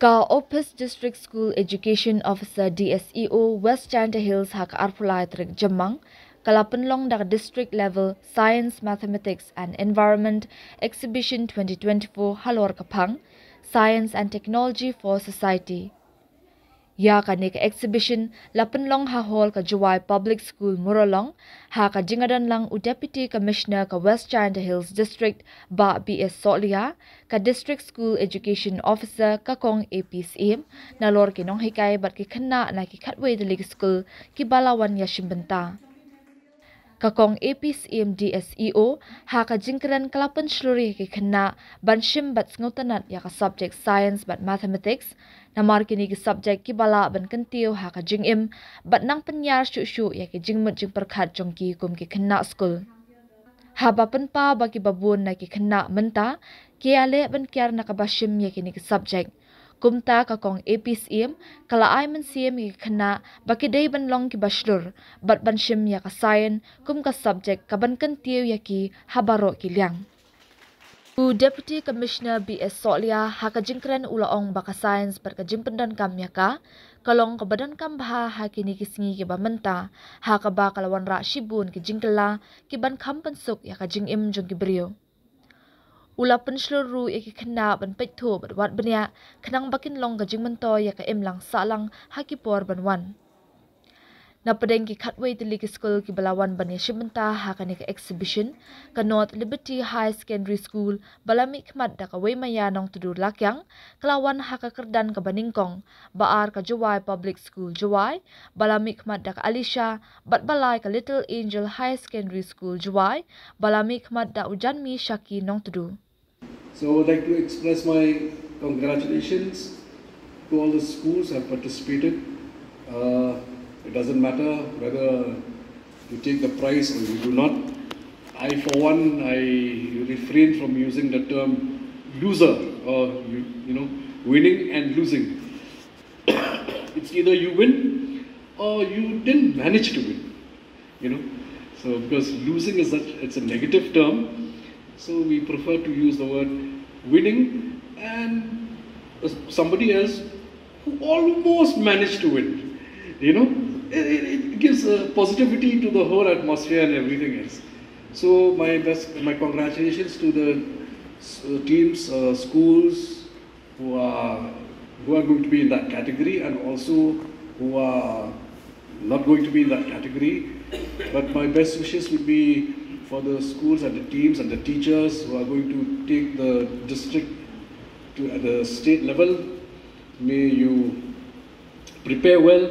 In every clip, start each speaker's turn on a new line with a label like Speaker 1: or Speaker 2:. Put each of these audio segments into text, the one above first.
Speaker 1: Ka Office District School Education Officer DSEO West Chanda Hills haka arpulai trik Jamang, Kalapanlong dak district level Science, Mathematics and Environment Exhibition 2024 Halor Kapang, Science and Technology for Society. Ya ka nika exhibition lapanlong ha hall ka Jowai Public School Muralong ha ka jingadan lang u Deputy Commissioner ka West Chanda Hills District ba BS Solia ka District School Education Officer ka kong APCM na lor kinong hikay bat ki kana na ki katway dalig school ki balawan ya shimbynta. Kakong APCM DSEO ha ka jingkaran kalapan shluri ki kana banshim bat ngotanat ya ka subject science bat mathematics namar kini ki subject ki bala ban kantiu ha ka jingim bat nang penyar shu ya ki jingmut jing perkhat jongki kum ki kana school. Haba pa bagi babun na ki kana menta ki ale ban kyar na ka bashim ya kini ki subject. Kumta kakong APCM kala ay man siyem ki kana baki day banlong ki bashlur bat banshim ya ka sayan kum ka subject kaban kantiu ya ki habaro ki liang. U Deputy Commissioner BS Solia haka jingkran ulaong baka science bat ka jingpendan kam ya ka kalong ka badan kam baha ha kini kisingi ki bamenta haka ba kalawan ra shibun ki jingkala ki ban kam pensuk ya ka jingim jong ki brio. Ula pensluru ya ki kena ban petho bat wat benya kenang bakin long ka jingmento ya ka imlang salang hakipor ban wan. Na pedeng ki katway tili ki school ki balawan ban ya shimbynta ha ka nika exhibition ka North Liberty High Secondary School balami khmat da ka way maya nong tudur lakyang kelawan ha ka kerdan ka baningkong baar ka Jowai Public School Jowai balami khmat da ka Alisha bat balai ka Little Angel High Secondary School Jowai balami khmat da ujanmi Shaki nong tudur.
Speaker 2: So I would like to express my congratulations to all the schools that have participated. It doesn't matter whether you take the prize or you do not. I, for one, I refrain from using the term loser or, winning and losing. It's either you win or you didn't manage to win, So because losing it's a negative term. So we prefer to use the word winning and somebody else who almost managed to win. It gives positivity to the whole atmosphere and everything else. So my congratulations to the teams, schools who are going to be in that category and also who are not going to be in that category. But my best wishes would be for the schools and the teams and the teachers who are going to take the district to at the state level. May you prepare well,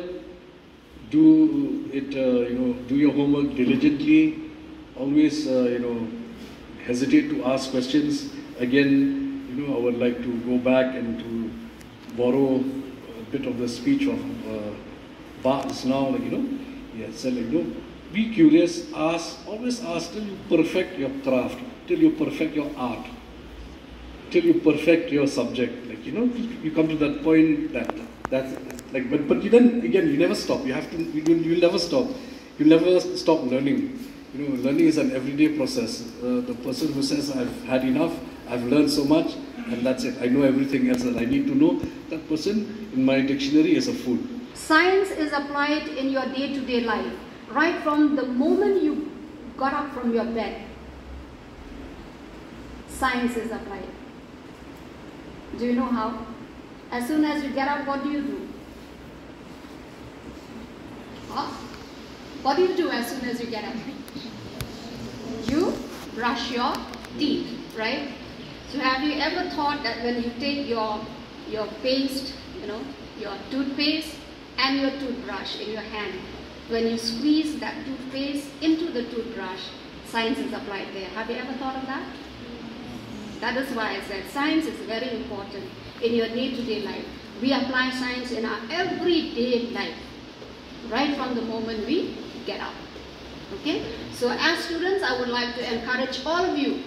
Speaker 2: do it, do your homework diligently. Always, hesitate to ask questions. Again, I would like to go back and to borrow a bit of the speech of Bart now, be curious, always ask till you perfect your craft, till you perfect your art, till you perfect your subject. You come to that point that's like, but then again, you never stop. You'll never stop. You'll never stop learning. Learning is an everyday process. The person who says, I've had enough, I've learned so much, and that's it. I know everything else that I need to know. That person in my dictionary is a fool.
Speaker 3: Science is applied in your day-to-day life. Right from the moment you got up from your bed, science is applied. Do you know how? As soon as you get up, what do? What do you do as soon as you get up? You brush your teeth, right? So have you ever thought that when you take your paste, your toothpaste and your toothbrush in your hand, when you squeeze that toothpaste into the toothbrush, science is applied there. Have you ever thought of that? That is why I said science is very important in your day-to-day life. We apply science in our everyday life, right from the moment we get up. Okay? So as students, I would like to encourage all of you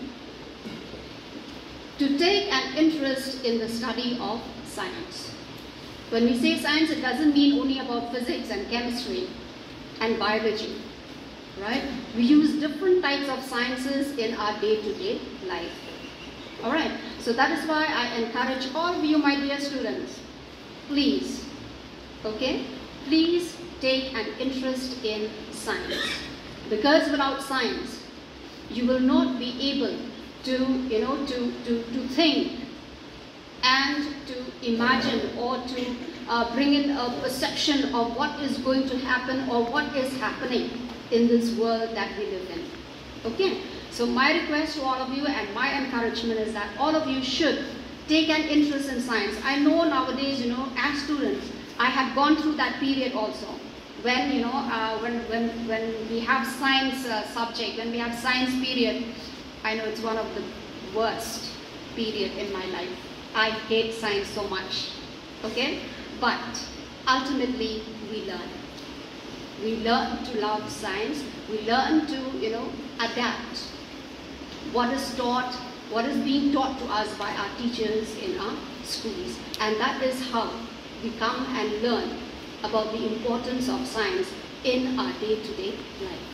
Speaker 3: to take an interest in the study of science. When we say science, it doesn't mean only about physics and chemistry and biology, right? We use different types of sciences in our day-to-day life. Alright, so that is why I encourage all of you, my dear students, please, okay, please take an interest in science. Because without science, you will not be able to, to think and to imagine or to bring in a perception of what is going to happen or what is happening in this world that we live in. Okay? So my request to all of you and my encouragement is that all of you should take an interest in science. I know nowadays, as students, I have gone through that period also. When, when we have science subject, when we have science period, I know it's one of the worst period in my life. I hate science so much, okay? But ultimately, we learn. We learn to love science. We learn to, adapt what is taught, what is being taught to us by our teachers in our schools. And that is how we come and learn about the importance of science in our day-to-day life.